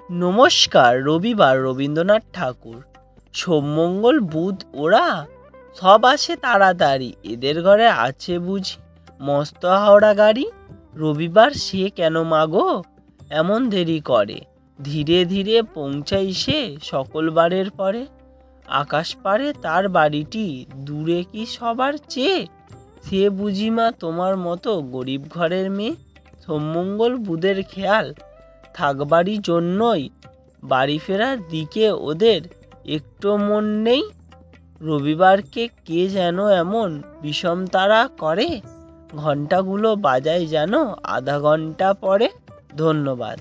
নমস্কার। রবিবার, রবীন্দ্রনাথ ঠাকুর। সোমমঙ্গল বুধ ওরা সব আসে তাড়াতাড়ি, এদের ঘরে আছে বুঝি মস্ত হাওড়া গাড়ি। রবিবার সে কেন মাগো এমন দেরি করে, ধীরে ধীরে পৌঁছাই সে সকল বারের পরে। আকাশ পারে তার বাড়িটি, দূরে কি সবার চেয়ে, সে বুঝি মা তোমার মতো গরিব ঘরের মেয়ে। সোমমঙ্গল বুধের খেয়াল থাকবারই জন্যই বাড়ি ফেরার দিকে ওদের একটু মন নেই। রবিবারকে কে যেন এমন বিষম তারা করে, ঘন্টাগুলো বাজায় যেন আধা ঘন্টা পরে। ধন্যবাদ।